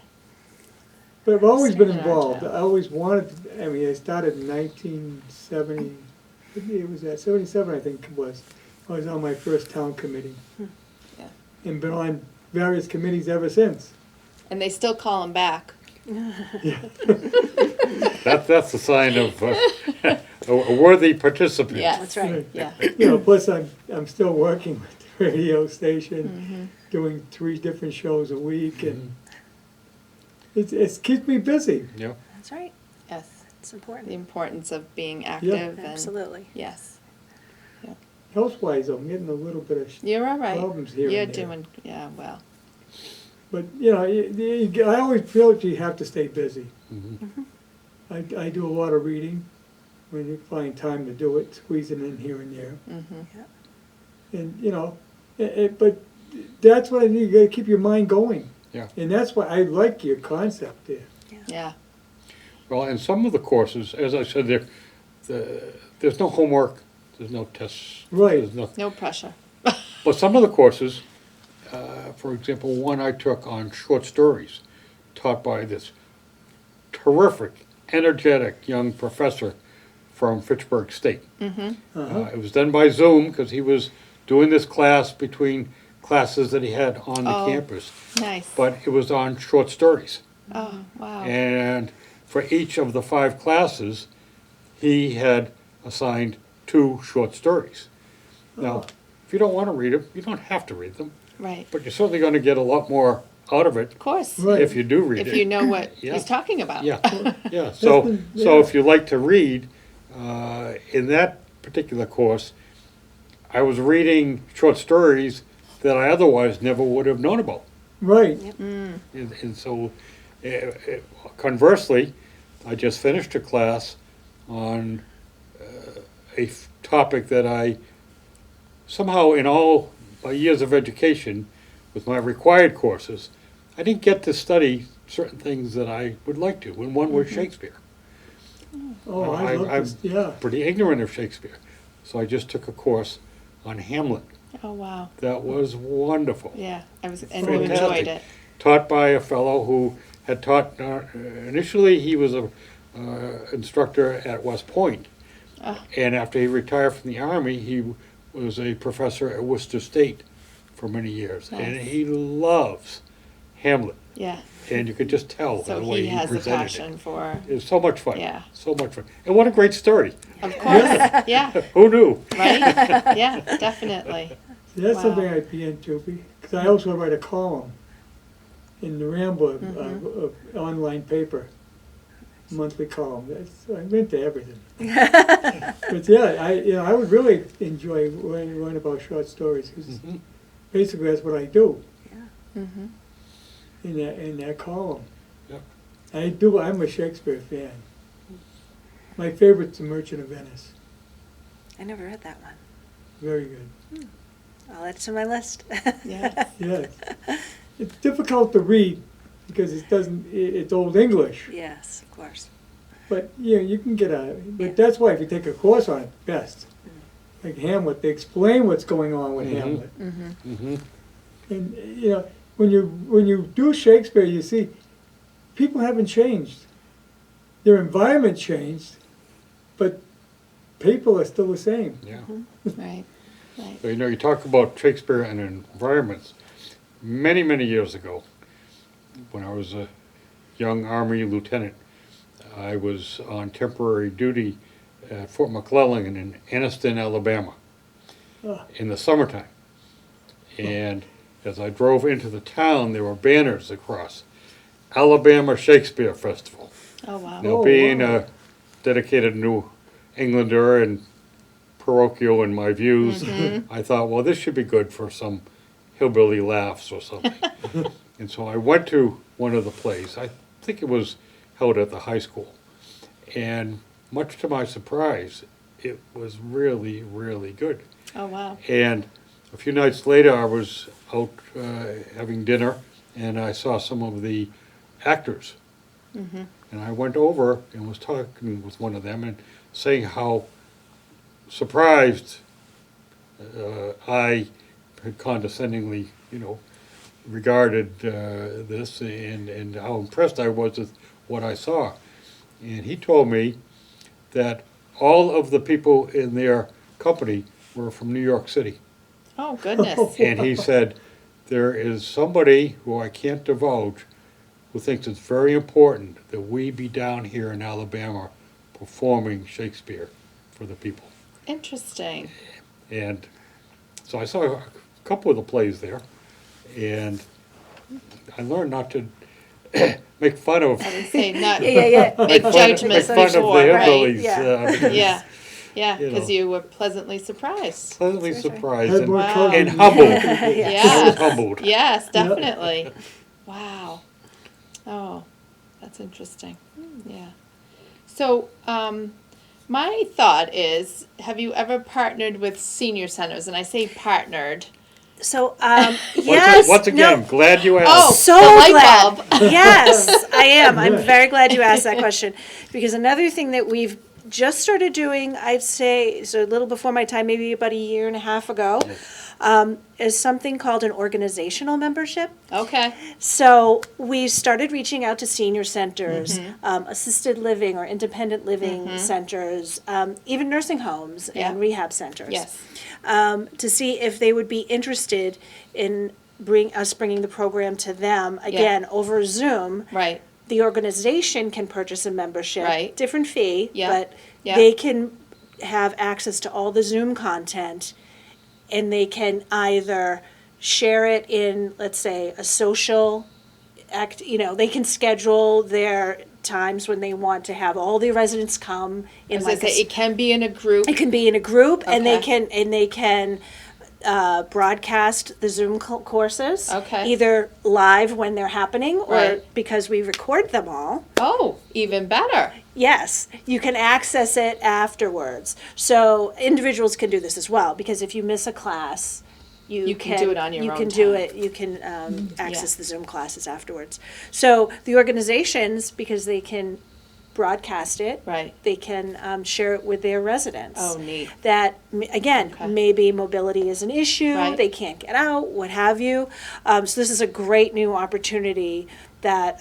But I've always been in our involved. town. I always wanted, I started in 1970, what year was that? 77, I think it was. I was on my first town committee. Yeah. And been on various committees ever since. and they still call him back. That's a sign of a worthy participant. Yes. That's right. Yeah. Plus I'm still working with the radio station, doing 3 different shows a week, and it keeps me busy. Yeah. That's right. Yes. It's The important. importance of being active and, Absolutely. yes. Health-wise, I'm getting a little bit of, You're all right. Problems here You're and there. doing, yeah, well. but, I always feel that you have to stay busy. Mhm. I do a lot of reading, when you find time to do it, squeezing in here and there. Mm-hmm. And, but that's what I need, you gotta keep your mind going. Yeah. And that's why I like your concept there. Yeah. Well, and some of the courses, as I said, there's no homework, there's no tests. Right. There's nothing. No pressure. But some of the courses, for example, one I took on short stories, taught by this terrific, energetic young professor from Fitchburg State. Uh-huh. It was done by Zoom because he was doing this class between classes that he had on the Oh. campus. Nice. But it was on short stories. Oh, wow. And for each of the 5 classes, he had assigned 2 short stories. Now, if you don't want to read them, you don't have to read them, Right. but you're certainly going to get a lot more out of it Of course. Right. if you do read it. If you know what Yeah. he's talking about. Yeah, yeah. So Yeah. if you like to read, in that particular course, I was reading short stories that I otherwise never would have known about. Right. And so, conversely, I just finished a class on a topic that I somehow, in all my years of education, with my required courses, I didn't get to study certain things that I would like to, and one was Shakespeare. Oh, I love I'm this, yeah. pretty ignorant of Shakespeare. So I just took a course on Hamlet. Oh, wow. That was wonderful. Yeah, and you Fantastic. enjoyed it. Taught by a fellow who had taught, initially he was a instructor at West Point. Oh. And after he retired from the Army, he was a professor at Worcester State for many years. And Nice. he loves Hamlet. Yeah, And you could just tell so the way he he has a presented passion it. for, It was so much fun. Yeah. So much fun. And what a great story. of course, yeah, Who knew? right? Yeah, definitely. See, that's Wow. something I'd be into, because I also write a column in the Rambler, online paper, monthly column. I'm into everything. But yeah, I would really enjoy writing about short stories, because basically that's what I do Mm-hmm. in that column. Yep. I'm a Shakespeare fan. My favorite's The Merchant of Venice. I never read that one. Very good. I'll add it to my list. Yeah. Yes. It's difficult to read because it's Old English. Yes, of course. But you can get but that's why if you take a course on it, best. Like Hamlet, they explain what's going on with Hamlet. Mm-hmm. And when you do Shakespeare, you see people haven't changed. Their environment changed, but people are still the same. Yeah. Right, right. So, you talk about Shakespeare and environments. Many, many years ago, when I was a young Army lieutenant, I was on temporary duty at Fort McClellan in Anniston, Alabama, Ah. in the summertime. And as I drove into the town, there were banners across. Alabama Shakespeare Festival. Oh, wow. Now, Oh, being wow. a dedicated New Englander and parochial in my views, I thought, well, this should be good for some hillbilly laughs or something. And so I went to one of the plays. I think it was held at the high school. And much to my surprise, it was really, really good. Oh, wow. And a few nights later, I was out having dinner, and I saw some of the actors. And I went over and was talking with one of them and saying how surprised I had condescendingly, regarded this and how impressed I was with what I saw. And he told me that all of the people in their company were from New York City. Oh, goodness. And he said, there is somebody who I can't divulge who thinks it's very important that we be down here in Alabama performing Shakespeare for the people. Interesting. And so I saw a couple of the plays there, and I learned not to make fun of I would say not Yeah. make make judgments fun of the before, right? hillbillies. Yeah. Because Yeah, yeah, You because know. you were pleasantly surprised. pleasantly That's right. surprised Had and, more Wow. color and than- humbled. I Yes, was humbled. yes, definitely. Wow. Oh, that's interesting. Yeah. So, my thought is, have you ever partnered with senior centers? And I say partnered. So, yes. Once again, no, glad you asked. Oh, so the light glad. bulb. Yes, I am. I'm Yeah. very glad you asked that question. Because another thing that we've just started doing, I'd say, so a little before my time, maybe about a year and a half ago, is something called an organizational membership. Okay. So we started reaching out to senior centers, assisted living or independent living centers, even nursing homes Yeah. and rehab centers. Yes. To see if they would be interested in bringing the program to them, again, over Zoom. Right. The organization can purchase a membership, Right. different fee, Yeah. but Yeah. they can have access to all the Zoom content, and they can either share it in, let's say, a social act, they can schedule their times when they want to have all the residents come in As I like say, it can be in a group. it can be in a group, and they Okay. can broadcast the Zoom courses. Okay. Either live when they're happening, or Right. because we record them all. Oh, even better. Yes, you can access it afterwards. So individuals can do this as well, because if you miss a class, You can do it on your you own can do time. it. You can access Yeah. the Zoom classes afterwards. So the organizations, because they can broadcast it. Right. They can share it with their residents. Oh, neat. That, again, Okay. maybe mobility is an issue, Right. they can't get out, what have you. So this is a great new opportunity that,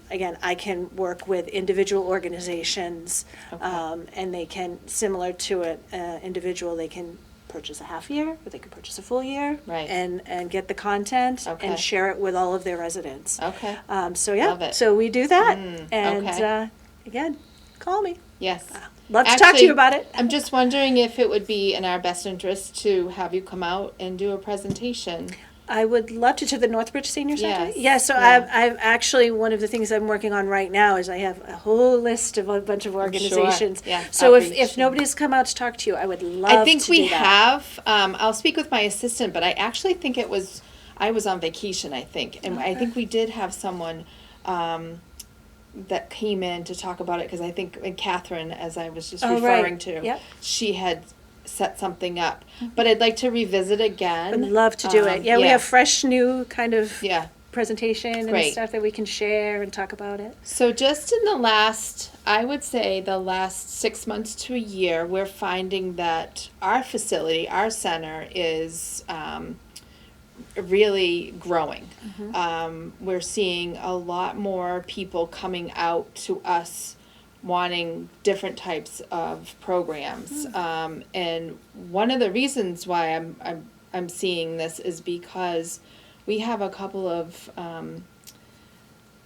again, I can work with individual organizations, Okay. and they can, similar to an individual, they can purchase a half year, or they could purchase a full year. Right. And get the content Okay. and share it with all of their residents. Okay. So Love yeah, it. so we do that, Mm, and okay. again, call me. Yes. Love to talk to you about it. I'm just wondering if it would be in our best interest to have you come out and do a presentation. I would love to the Northbridge Senior Center. Yes, Yeah, so yeah. I've actually, one of the things I'm working on right now is I have a whole list of a bunch of organizations. yeah, So if outreach. nobody's come out to talk to you, I would love I think to we do that. have. I'll speak with my assistant, but I actually think I was on vacation, I think. And I think we did have someone that came in to talk about it, because I think Catherine, as I was just Oh, right. referring to, Yep. she had set something up. But I'd like to revisit again. Would love to do it. Yeah, we have fresh new kind of Yeah. presentation and Great. stuff that we can share and talk about it. So just in the last, I would say the last 6 months to a year, we're finding that our facility, our center is really growing. We're seeing a lot more people coming out to us wanting different types of programs. And one of the reasons why I'm seeing this is because we have a couple of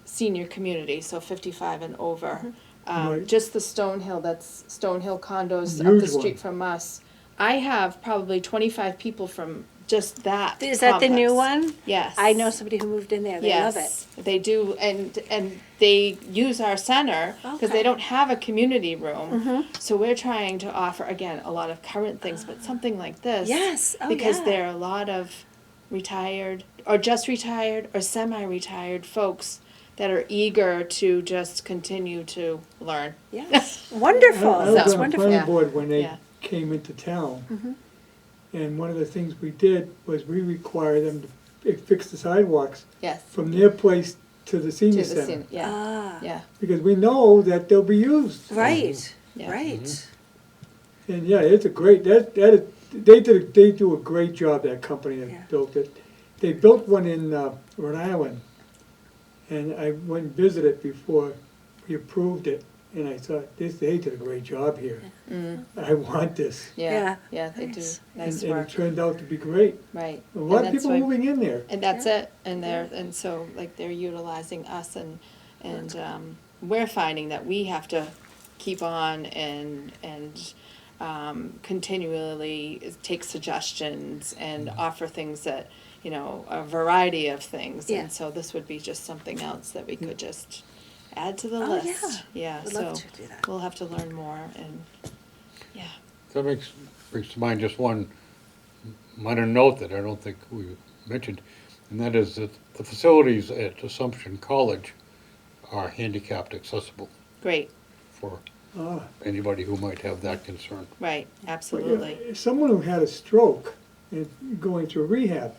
senior communities, so 55 and over. Right. Just the Stonehill, that's Stonehill condos up Huge the street one. from us. I have probably 25 people from just that. Is that the new complex. one? Yes. I know somebody who moved in there. They love it. Yes, they do, and they use our center because Okay. they don't have a community room. So we're trying to offer, again, a lot of current things, but something like this. Yes. Oh, Because yeah. there are a lot of retired, or just retired, or semi-retired folks that are eager to just continue to learn. Yes. Wonderful. I That's was on a wonderful. planning Yeah. board when they Yeah. came into town. And one of the things we did was we required them to fix the sidewalks Yes. from their place to the To senior the center. scene, yeah, Ah, yeah, Because we know that they'll be used. right, yeah. right. And yeah, it's a great, they do a great job, that company Yeah. that built it. They built one in Rhode Island, and I went and visited before we approved it, and I thought, they did a great job here. I want this. Yeah, Yeah. yeah, they do Nice. nice And work, it turned out to be great. right. A And lot of that's people why- moving in there. And that's it, and so, like, they're utilizing us, and we're finding that we have to keep on and continually take suggestions and offer things that, a variety of things. Yeah. And so this would be just something else that we could just add to the Oh, list. yeah. Yeah, Would so love to do that. we'll have to learn more, and, yeah. That brings to mind just one minor note that I don't think we mentioned, and that is that the facilities at Assumption College are handicapped accessible Great, for Ah, anybody who might have that concern. right, but, absolutely. someone who had a stroke and going through rehab,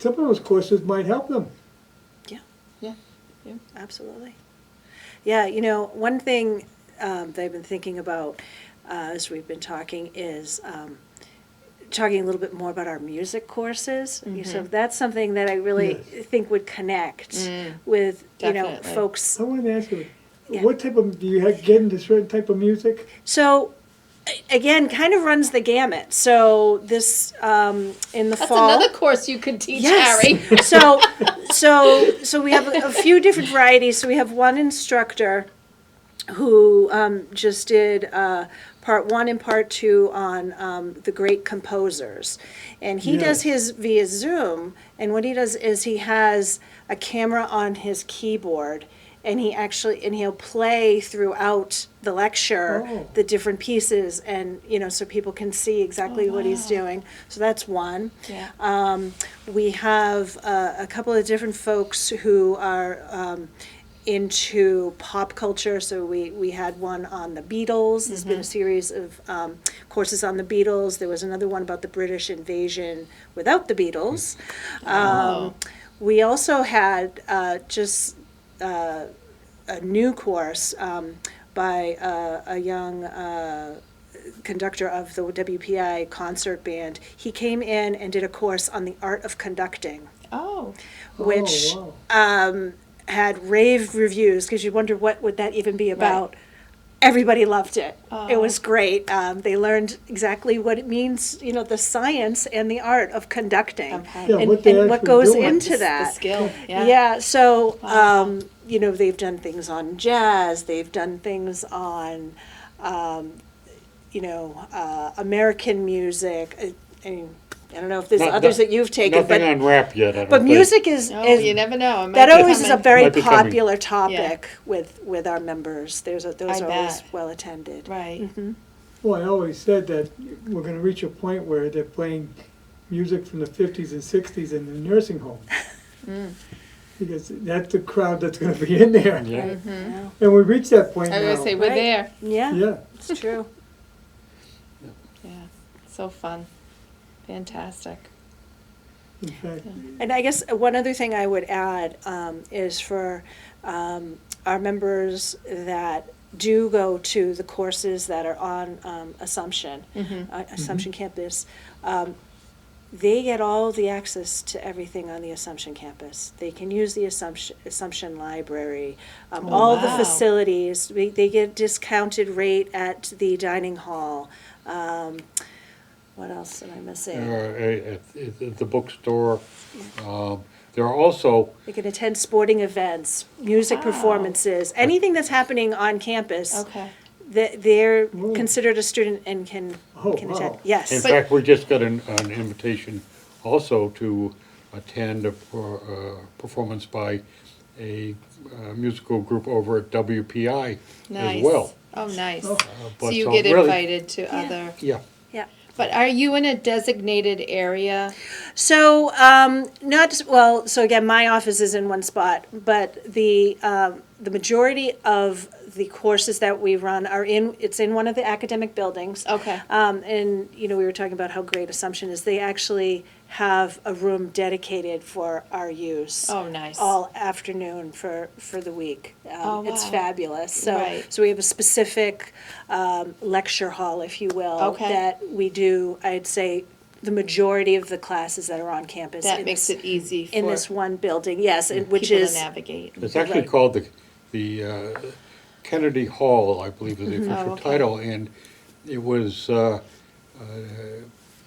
some of those courses might help them. Yeah, Absolutely. Yeah, one thing that I've been thinking about as we've been talking is talking a little bit more about our music courses. So that's something that I really Yes. think would connect with, Definitely. folks. I wanted to ask you, Yeah. what type of, do you get into certain type of music? So, again, kind of runs the gamut. So this, in the That's fall. another course you could teach, Yes. Harry. So we have a few different varieties. So we have one instructor who just did part 1 and part 2 on the great composers, and he does his via Zoom. And what he does is he has a camera on his keyboard, and he'll play throughout the lecture Oh. the different pieces, and so people can see exactly what he's doing. So that's one. Yeah. We have a couple of different folks who are into pop culture. So we had one on the Beatles. There's been a series of courses on the Beatles. There was another one about the British invasion without the Beatles. We also had just a new course by a young conductor of the WPI concert band. He came in and did a course on the art of conducting, Oh, which Oh, wow. had rave reviews, because you wonder what would that even be about. Everybody loved it. It was great. They learned exactly what it means, you know, the science and the art of conducting. okay. Yeah, And, what they and what actually goes doing. into The that. skill, yeah. Yeah, so, Wow. you know, they've done things on jazz, they've done things on, you know, American music. I mean, I don't know if there's Not- others not- that you've taken, Nothing but, on rap yet, I don't but think. music is, Oh, is you never know. It might that be always is a coming. very Might be coming. popular topic with our members. Those I are always bet. well attended. Right. Well, I always said that we're gonna reach a point where they're playing music from the 50s and 60s in the nursing home. Because that's the crowd that's gonna be in there. Yeah. Yeah. And we reached that point I was now. gonna say, we're Right. there. Yeah, Yeah, it's true. Yeah, so fun. Fantastic. in fact, And I guess one other thing I would add is for our members that do go to the courses that are on Assumption, Assumption campus, they get all the access to everything on the Assumption campus. They can use the Assumption library, all the wow. facilities. They get discounted rate at the dining hall. What else am I missing? At the bookstore. There are also, They can attend sporting events, music Wow. performances, anything that's happening on campus. Okay. They're Whoa. considered a student and can Oh, attend. wow. Yes. in fact, we just got an invitation also to attend a performance by a musical group over at WPI Nice. as well. Oh, nice. Oh. So But you so get really- invited to other, Yeah, Yeah. but are you in a designated area? So, so again, my office is in one spot, but the majority of the courses that we run it's in one of the academic buildings. Okay. And, you know, we were talking about how great Assumption is. They actually have a room dedicated for our use. Oh, nice. All afternoon for the week. Oh, It's wow. fabulous. So, Right. so we have a specific lecture hall, if you will, Okay. that we do, I'd say, the majority of the classes that are on campus. That in makes this- it easy for in this one building, yes, and which people to is, navigate. it's actually Right. called the Kennedy Hall, I believe is the official Oh, okay. title, and it was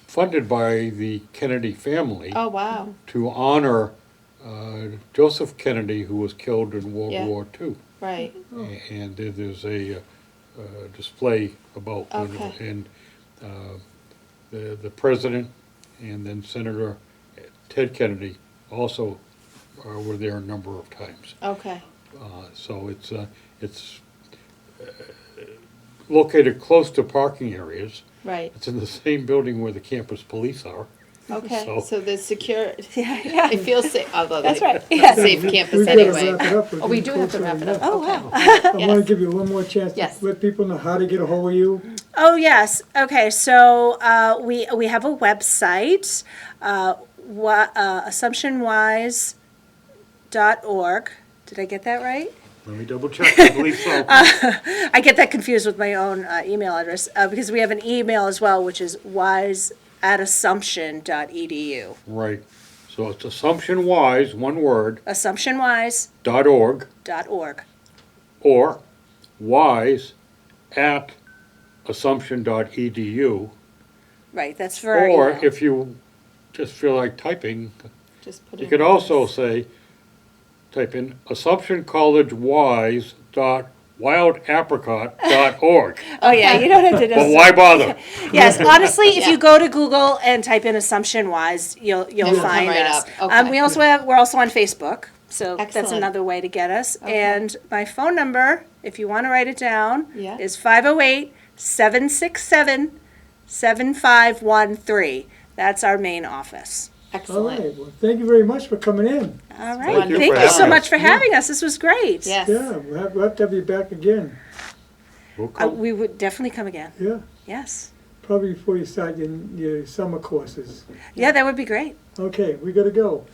funded by the Kennedy family Oh, wow. to honor Joseph Kennedy, who was killed in World Yeah. War II. Right. And there's a display about when, Okay. and the president and then Senator Ted Kennedy also were there a number of times. Okay. So it's located close to parking areas. Right. It's in the same building where the campus police are. Okay. So- So the security, yeah, it feels safe, although That's they, right, it's a yes. safe campus we've gotta anyway. wrap it up. We're Oh, we getting do have to closer wrap to it up. that. Oh, Okay. wow. I Yes. wanna give you one more chance to Yes. let people know how to get a hold of you. Oh, yes, okay, so we have a website, AssumptionWise.org. Did I get that right? Let me double check, I believe so. I get that confused with my own email address, because we have an email as well, which is wise@assumption.edu. Right, so it's Assumption Wise, one word, AssumptionWise.org. .org, or wise@assumption.edu. Right, that's for our Or email. if you just feel like typing, Just put you in could this. also type in AssumptionCollegeWise.wildapricot.org. Oh, yeah, you don't have to But necessarily. why bother? Yes, honestly, if Yeah. you go to Google and type in Assumption Wise, you'll It'll come find right us. up. Okay. We're also on Facebook, so that's Excellent. another way to get us. Okay. And my phone number, if you want to write it down, Yeah. is 508-767-7513. That's our main office. All Excellent. right, well, thank you very much for coming in. All Thank right, you thank for you so having much us. for having us. This was great. Yes. Yeah, we'll have to have you back again. We'll come. We would definitely come again. Yeah, Yes. probably before you start your summer courses. Yeah, that would be great. Okay, we gotta go.